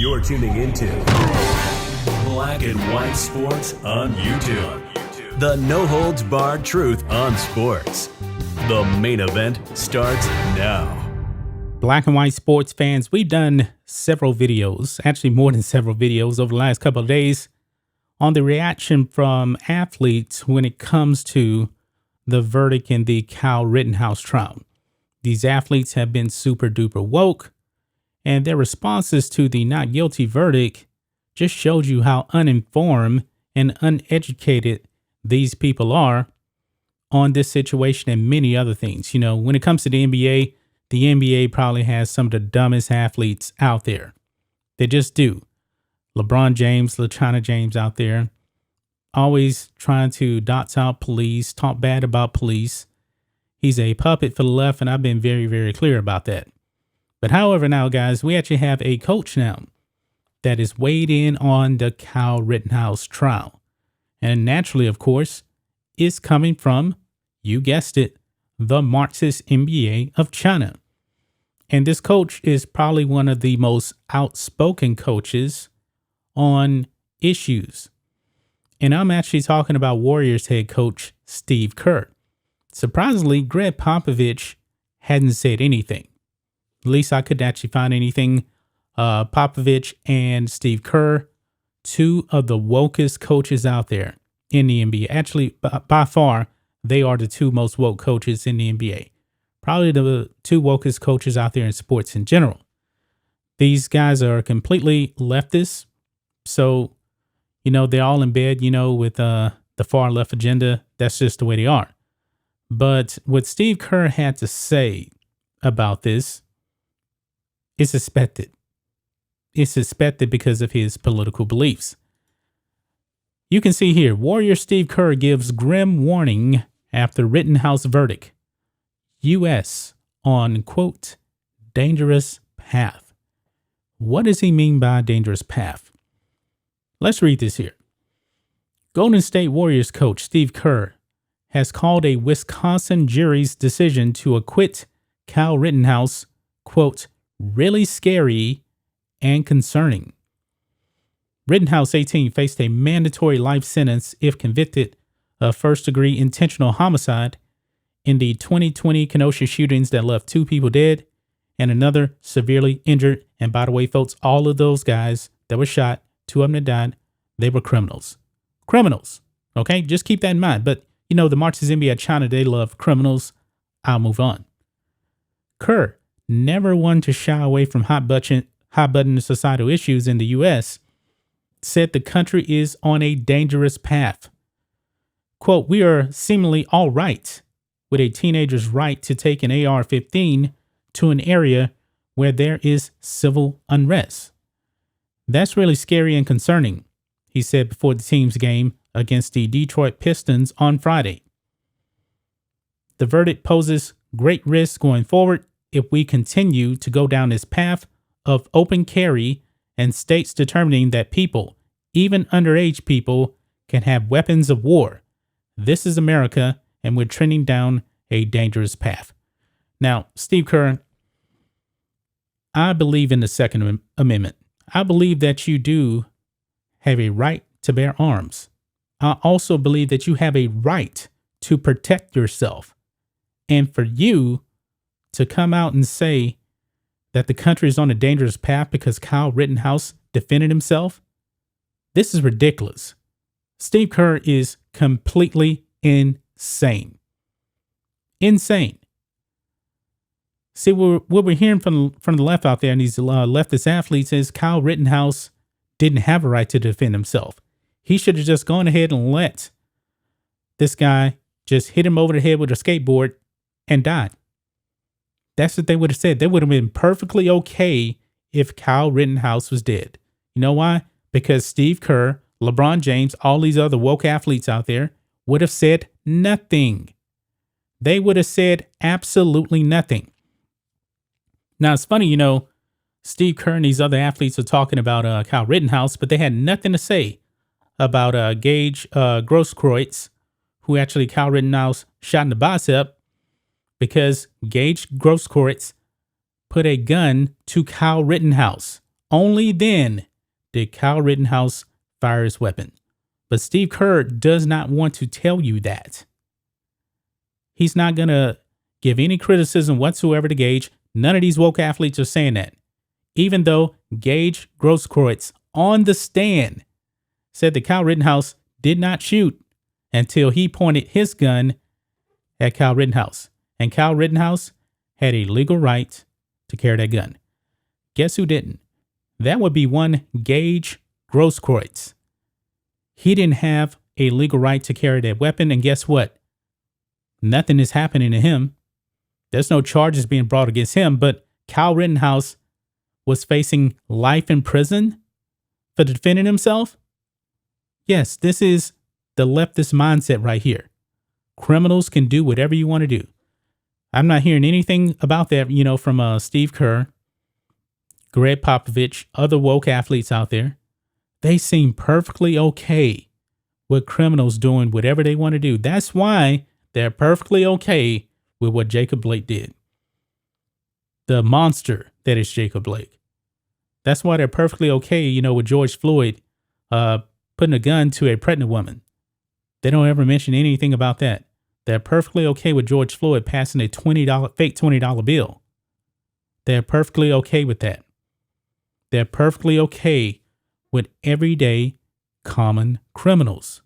You're tuning into Black and White Sports on YouTube. The no-holds-barred truth on sports. The main event starts now. Black and White Sports fans, we've done several videos, actually more than several videos over the last couple of days on the reaction from athletes when it comes to the verdict in the Kyle Rittenhouse trial. These athletes have been super duper woke, and their responses to the not guilty verdict just showed you how uninformed and uneducated these people are on this situation and many other things. You know, when it comes to the NBA probably has some of the dumbest athletes out there. They just do. LeBron James, LeBron James out there, always trying to dox out police, talk bad about police. He's a puppet for the left, and I've been very, very clear about that. But however, now, guys, we actually have a coach now that is weighed in on the Kyle Rittenhouse trial. And naturally, of course, is coming from, you guessed it, the Marxist NBA of China. And this coach is probably one of the most outspoken coaches on issues. And I'm actually talking about Warriors head coach Steve Kerr. Surprisingly, Greg Popovich hadn't said anything. At least I could actually find anything. Popovich and Steve Kerr, two of the wokest coaches out there in the NBA. Actually, by far, they are the two most woke coaches in the NBA. Probably the two wokest coaches out there in sports in general. These guys are completely leftist. So, you know, they're all in bed, you know, with the far left agenda. That's just the way they are. But what Steve Kerr had to say about this is suspected. It's suspected because of his political beliefs. You can see here, Warrior Steve Kerr gives grim warning after Rittenhouse verdict. U.S. on, quote, dangerous path. What does he mean by dangerous path? Let's read this here. Golden State Warriors coach Steve Kerr has called a Wisconsin jury's decision to acquit Kyle Rittenhouse, quote, really scary and concerning. Rittenhouse, 18, faced a mandatory life sentence if convicted of first-degree intentional homicide in the 2020 Kenosha shootings that left 2 people dead and another severely injured. And by the way, folks, all of those guys that were shot, 2 of them that died, they were criminals. Criminals, okay? Just keep that in mind. But, you know, the Marxist NBA of China, they love criminals. I'll move on. Kerr, never one to shy away from hot-button societal issues in the U.S., said the country is on a dangerous path. Quote, we are seemingly all right with a teenager's right to take an AR-15 to an area where there is civil unrest. That's really scary and concerning, he said before the team's game against the Detroit Pistons on Friday. The verdict poses great risk going forward if we continue to go down this path of open carry and states determining that people, even underage people, can have weapons of war. This is America, and we're trending down a dangerous path. Now, Steve Kerr, I believe in the Second Amendment. I believe that you do have a right to bear arms. I also believe that you have a right to protect yourself. And for you to come out and say that the country is on a dangerous path because Kyle Rittenhouse defended himself, this is ridiculous. Steve Kerr is completely insane. Insane. See, what we're hearing from the left out there and these leftist athletes is Kyle Rittenhouse didn't have a right to defend himself. He should have just gone ahead and let this guy just hit him over the head with a skateboard and died. That's what they would have said. They would have been perfectly okay if Kyle Rittenhouse was dead. You know why? Because Steve Kerr, LeBron James, all these other woke athletes out there would have said nothing. They would have said absolutely nothing. Now, it's funny, you know, Steve Kerr and these other athletes are talking about Kyle Rittenhouse, but they had nothing to say about Gage Grosskreutz, who actually Kyle Rittenhouse shot in the bicep, because Gage Grosskreutz put a gun to Kyle Rittenhouse only then did Kyle Rittenhouse fire his weapon. But Steve Kerr does not want to tell you that. He's not going to give any criticism whatsoever to Gage. None of these woke athletes are saying that. Even though Gage Grosskreutz on the stand said that Kyle Rittenhouse did not shoot until he pointed his gun at Kyle Rittenhouse. And Kyle Rittenhouse had a legal right to carry that gun. Guess who didn't? That would be one Gage Grosskreutz. He didn't have a legal right to carry that weapon. And guess what? Nothing is happening to him. There's no charges being brought against him. But Kyle Rittenhouse was facing life in prison for defending himself. Yes, this is the leftist mindset right here. Criminals can do whatever you want to do. I'm not hearing anything about that, from Steve Kerr, Greg Popovich, other woke athletes out there. They seem perfectly okay with criminals doing whatever they want to do. That's why they're perfectly okay with what Jacob Blake did. The monster that is Jacob Blake. That's why they're perfectly okay, with George Floyd putting a gun to a pregnant woman. They don't ever mention anything about that. They're perfectly okay with George Floyd passing a fake $20 bill. They're perfectly okay with that. They're perfectly okay with everyday common criminals.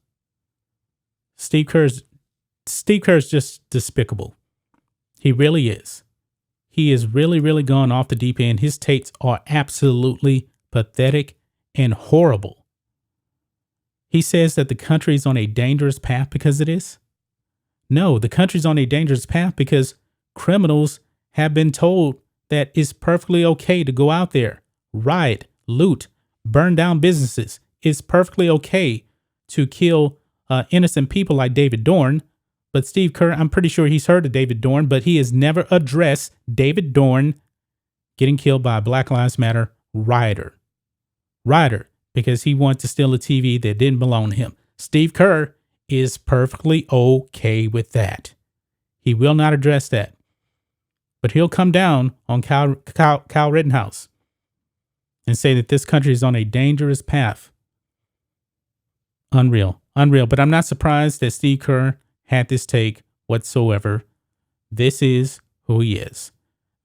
Steve Kerr's just despicable. He really is. He is really, really gone off the deep end. His takes are absolutely pathetic and horrible. He says that the country is on a dangerous path because it is. No, the country's on a dangerous path because criminals have been told that it's perfectly okay to go out there, riot, loot, burn down businesses. It's perfectly okay to kill innocent people like David Dorn. But Steve Kerr, I'm pretty sure he's heard of David Dorn, but he has never addressed David Dorn getting killed by a Black Lives Matter rioter. Because he wanted to steal a TV that didn't belong to him. Steve Kerr is perfectly okay with that. He will not address that. But he'll come down on Kyle Rittenhouse and say that this country is on a dangerous path. Unreal. But I'm not surprised that Steve Kerr had this take whatsoever. This is who he is.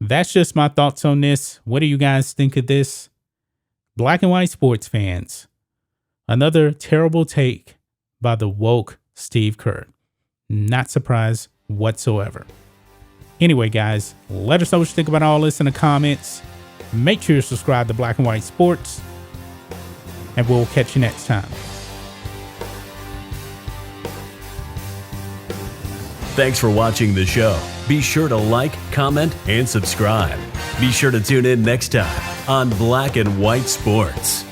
That's just my thoughts on this. What do you guys think of this? Black and white sports fans. Another terrible take by the woke Steve Kerr. Not surprised whatsoever. Anyway, guys, let us know what you think about all this in the comments. Make sure you subscribe to Black and White Sports, and we'll catch you next time. Thanks for watching the show. Be sure to like, comment, and subscribe. Be sure to tune in next time on Black and White Sports.